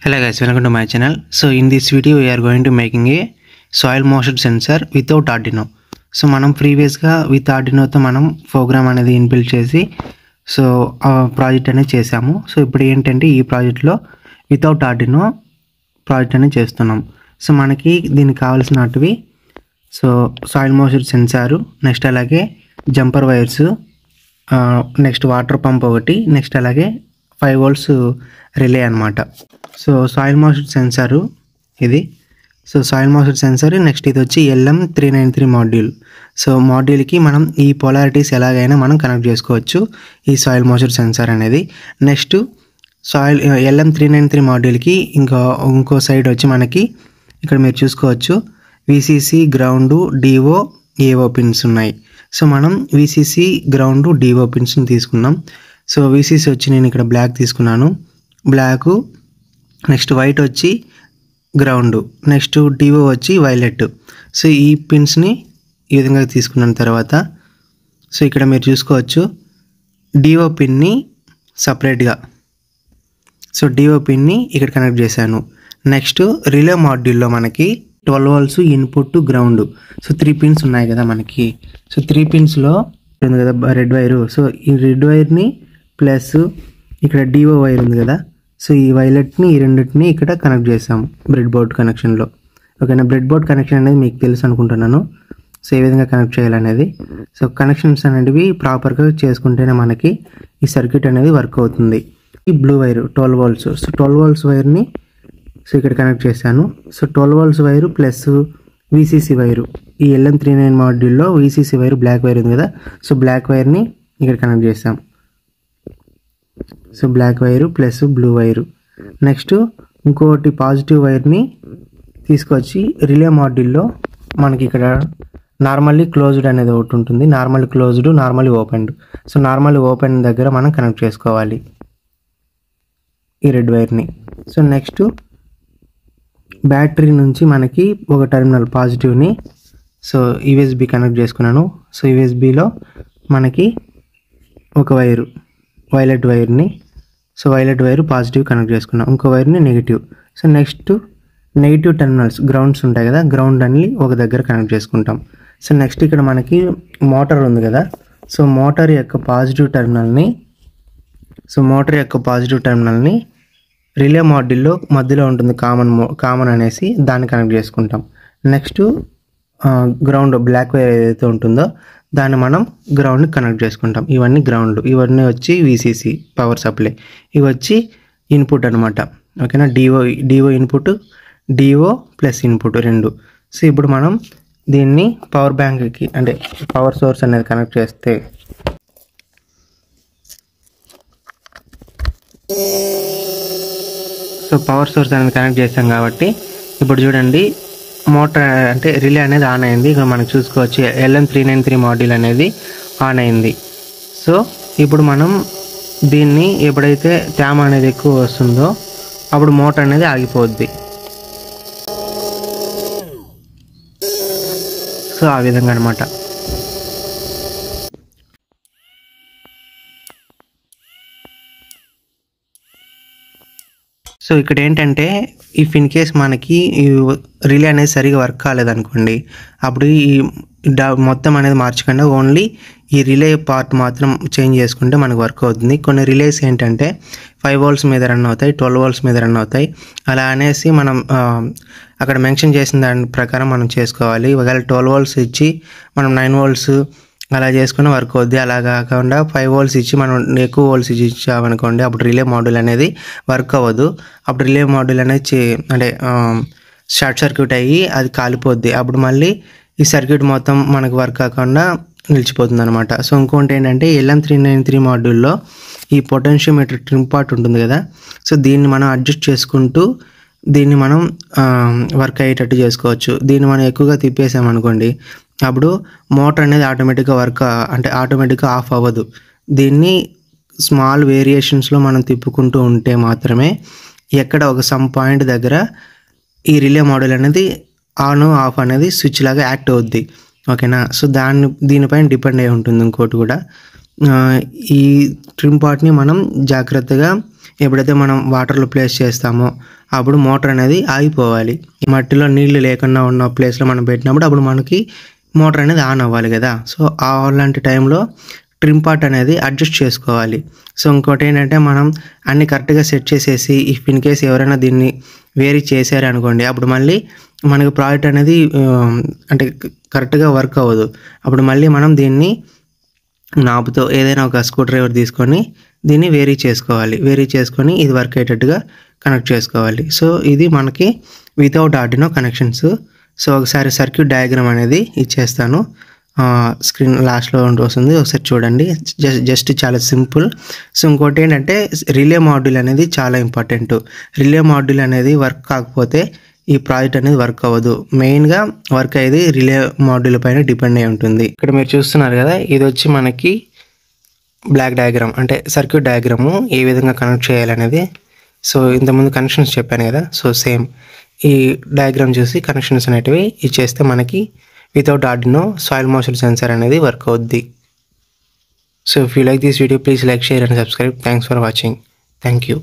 Hello guys, welcome to my channel. So in this video we are going to making a soil moisture sensor without Arduino. So మనం previous గా with Arduino తో మనం programme అనేది inbuilt చేసి so ఆ project అనేది చేసాము. So ఇప్పుడు ఏంటంటే ఈ ప్రాజెక్ట్ లో వితౌట్ Arduino ప్రాజెక్ట్ అనేది చేస్తున్నాం. సో మనకి దీనికి కావాల్సినవి సో సాయిల్ మోయిస్చర్ సెన్సార్, నెక్స్ట్ అలాగే jumper wires, next water pump ఒకటి, నెక్స్ట్ అలాగే 5 volts రిలే అన్నమాట. సో సాయిల్ మోయిస్చర్ సెన్సార్ ఇది. సో సాయిల్ మోయిస్చర్ సెన్సార్ నెక్స్ట్ ఇది వచ్చి LM393 మాడ్యూల్. సో మాడ్యూల్కి మనం ఈ పొలారిటీస్ ఎలాగైనా మనం కనెక్ట్ చేసుకోవచ్చు ఈ సాయిల్ మోయిస్చర్ సెన్సార్ అనేది. నెక్స్ట్ సాయిల్ LM393 మాడ్యూల్కి ఇంకో సైడ్ వచ్చి మనకి ఇక్కడ మీరు చూసుకోవచ్చు VCC, ground, DO, AO pins ఉన్నాయి. సో మనం VCC, గ్రౌండ్, DO పిన్స్ని తీసుకున్నాం. సో VCC వచ్చి నేను ఇక్కడ బ్లాక్ తీసుకున్నాను, బ్లాక్, నెక్స్ట్ వైట్ వచ్చి గ్రౌండ్, నెక్స్ట్ DO వచ్చి వైలెట్. సో ఈ పిన్స్ని ఈ విధంగా తీసుకున్న తర్వాత సో ఇక్కడ మీరు చూసుకోవచ్చు DO పిన్ని సపరేట్గా, సో DO పిన్ని ఇక్కడ కనెక్ట్ చేశాను. నెక్స్ట్ రిలే మాడ్యూల్లో మనకి 12 volts input, ground, so 3 pins ఉన్నాయి కదా మనకి. సో 3 పిన్స్లో ఉంది కదా రెడ్ వైరు. సో ఈ రెడ్ వైర్ని ప్లస్ ఇక్కడ DO వైర్ ఉంది కదా, సో ఈ వైలెట్ని ఈ రెండింటిని ఇక్కడ కనెక్ట్ చేసాము బ్రెడ్ బోర్డ్ కనెక్షన్లో. ఓకేనా, బ్రెడ్ బోర్డ్ కనెక్షన్ అనేది మీకు తెలుసు అనుకుంటున్నాను. సో ఏ విధంగా కనెక్ట్ చేయాలనేది. సో కనెక్షన్స్ అనేవి ప్రాపర్గా చేసుకుంటేనే మనకి ఈ సర్క్యూట్ అనేది వర్క్ అవుతుంది. ఈ blue wire 12 volts. So 12 volts వైర్ని సో ఇక్కడ కనెక్ట్ చేశాను. So 12 volts wire plus VCC wire, ఈ LM39 మాడ్యూల్లో VCC వైరు బ్లాక్ వైర్ ఉంది కదా, సో బ్లాక్ వైర్ని ఇక్కడ కనెక్ట్ చేసాం. So black wire plus blue wire. Next ఇంకోటి పాజిటివ్ వైర్ని తీసుకొచ్చి రిలే మాడ్యూల్లో మనకి ఇక్కడ నార్మల్లీ క్లోజ్డ్ అనేది ఒకటి ఉంటుంది, normal closed, normally opened. So normally open దగ్గర మనం కనెక్ట్ చేసుకోవాలి ఈ రెడ్ వైర్ని. సో నెక్స్ట్ బ్యాటరీ నుంచి మనకి ఒక టెర్మినల్ పాజిటివ్ని సో USB కనెక్ట్ చేసుకున్నాను. సో USBలో మనకి ఒక వైరు వైలెట్ వైర్ని, so violet wire positive connect చేసుకున్నాం, ఇంకో వైర్ని negative. So next negative terminals grounds ఉంటాయి కదా, గ్రౌండ్ అన్ని ఒక దగ్గర కనెక్ట్ చేసుకుంటాం. సో నెక్స్ట్ ఇక్కడ మనకి మోటార్ ఉంది కదా, సో మోటార్ యొక్క పాజిటివ్ టెర్మినల్ని రిలే మాడ్యూల్లో మధ్యలో ఉంటుంది కామన్ అనేసి దాన్ని కనెక్ట్ చేసుకుంటాం. నెక్స్ట్ గ్రౌండ్ బ్లాక్ వైర్ ఏదైతే ఉంటుందో దాన్ని మనం గ్రౌండ్ని కనెక్ట్ చేసుకుంటాం. ఇవన్నీ గ్రౌండ్, ఇవన్నీ వచ్చి VCC పవర్ సప్లై, ఇవి వచ్చి ఇన్పుట్ అనమాట. ఓకేనా, DO input, DO plus input రెండు. సో ఇప్పుడు మనం దీన్ని పవర్ బ్యాంక్కి అంటే పవర్ సోర్స్ అనేది కనెక్ట్ చేస్తే సో పవర్ సోర్స్ అనేది కనెక్ట్ చేస్తాం కాబట్టి ఇప్పుడు చూడండి మోటార్ అంటే రిలే అనేది ఆన్ అయింది. ఇక్కడ మనం చూసుకోవచ్చు LM393 మాడ్యూల్ అనేది ఆన్ అయింది. సో ఇప్పుడు మనం దీన్ని ఎప్పుడైతే తేమ అనేది ఎక్కువ వస్తుందో అప్పుడు మోటార్ అనేది ఆగిపోద్ది. సో ఆ విధంగా అనమాట. సో ఇక్కడ ఏంటంటే ఇఫ్ ఇన్ కేస్ మనకి ఈ రిలే అనేది సరిగా వర్క్ కాలేదనుకోండి, అప్పుడు ఈ మొత్తం అనేది మార్చకుండా ఓన్లీ ఈ రిలే పార్ట్ మాత్రం చేంజ్ చేసుకుంటే మనకు వర్క్ అవుతుంది. కొన్ని రిలేస్ ఏంటంటే 5 volts మీద రన్ అవుతాయి, 12 volts మీద రన్ అవుతాయి. అలా అనేసి మనం అక్కడ మెన్షన్ చేసిన దాని ప్రకారం మనం చేసుకోవాలి. ఒకవేళ 12 volts ఇచ్చి మనం 9 volts అలా చేసుకుని వర్క్ అవుద్ది. అలా కాకుండా 5 volts ఇచ్చి మనం ఎక్కువ వోల్ట్స్ ఇచ్చామనుకోండి అప్పుడు రిలే మాడ్యూల్ అనేది వర్క్ అవ్వదు. అప్పుడు రిలే మాడ్యూల్ అనేది అంటే షార్ట్ సర్క్యూట్ అయ్యి అది కాలిపోద్ది. అప్పుడు మళ్ళీ ఈ సర్క్యూట్ మొత్తం మనకు వర్క్ కాకుండా నిలిచిపోతుంది అనమాట. సో ఇంకోటి ఏంటంటే LM393 మాడ్యూల్లో ఈ పొటెన్షియోమీటర్ ట్రిమ్ పార్ట్ ఉంటుంది కదా, సో దీన్ని మనం అడ్జస్ట్ చేసుకుంటూ దీన్ని మనం వర్క్ అయ్యేటట్టు చేసుకోవచ్చు. దీన్ని మనం ఎక్కువగా తిప్పేసామనుకోండి అప్పుడు మోటార్ అనేది ఆటోమేటిక్గా ఆఫ్ అవ్వదు. దీన్ని స్మాల్ వేరియేషన్స్లో మనం తిప్పుకుంటూ ఉంటే మాత్రమే ఎక్కడ ఒక సమ్ పాయింట్ దగ్గర ఈ రిలే మాడ్యూల్ అనేది ఆన్ ఆఫ్ అనేది స్విచ్ లాగా యాక్ట్ అవుద్ది. ఓకేనా, సో దీనిపైన డిపెండ్ అయి ఉంటుంది. ఇంకోటి కూడా ఈ ట్రిమ్ పార్ట్ని మనం జాగ్రత్తగా ఎప్పుడైతే మనం వాటర్లో ప్లేస్ చేస్తామో అప్పుడు మోటార్ అనేది ఆగిపోవాలి. మట్టిలో నీళ్లు లేకుండా ఉన్న ప్లేస్లో మనం పెట్టినప్పుడు అప్పుడు మనకి మోటార్ అనేది ఆన్ అవ్వాలి కదా. సో అలాంటి టైంలో ట్రిమ్ పార్ట్ అనేది అడ్జస్ట్ చేసుకోవాలి. సో ఇంకోటి ఏంటంటే మనం అన్ని కరెక్ట్గా సెట్ చేసేసి ఇఫ్ ఇన్ కేస్ ఎవరైనా దీన్ని వేరీ చేశారు అనుకోండి, అప్పుడు మళ్ళీ మనకి ప్రాజెక్ట్ అనేది అంటే కరెక్ట్గా వర్క్ అవ్వదు. అప్పుడు మళ్ళీ మనం దీన్ని నాపుతో ఏదైనా ఒక స్క్రూ డ్రైవర్ తీసుకొని దీన్ని వేరీ చేసుకోవాలి. వేరీ చేసుకొని ఇది వర్క్ అయ్యేటట్టుగా కనెక్ట్ చేసుకోవాలి. సో ఇది మనకి వితౌట్ ఆర్డినో కనెక్షన్స్. సో ఒకసారి సర్క్యూట్ డయాగ్రామ్ అనేది ఇచ్చేస్తాను, స్క్రీన్ లాస్ట్లో వస్తుంది, ఒకసారి చూడండి. జస్ట్ చాలా సింపుల్. సో ఇంకోటి ఏంటంటే రిలే మాడ్యూల్ అనేది చాలా ఇంపార్టెంట్. రిలే మాడ్యూల్ అనేది వర్క్ కాకపోతే ఈ ప్రాజెక్ట్ అనేది వర్క్ అవ్వదు. మెయిన్గా వర్క్ అయ్యేది రిలే మాడ్యూల్ పైన డిపెండ్ అయి ఉంటుంది. ఇక్కడ మీరు చూస్తున్నారు కదా, ఇది వచ్చి మనకి బ్లాక్ డయాగ్రామ్ అంటే సర్క్యూట్ డయాగ్రాము ఏ విధంగా కనెక్ట్ చేయాలనేది. సో ఇంతకుముందు కనెక్షన్స్ చెప్పాను కదా, సో సేమ్ ఈ డయాగ్రామ్ చూసి కనెక్షన్స్ అనేటివి ఇచ్చేస్తే మనకి without Arduino soil moisture sensor అనేది వర్క్ అవుద్ది. So if you like this video please like, share and subscribe. Thanks for watching. Thank you.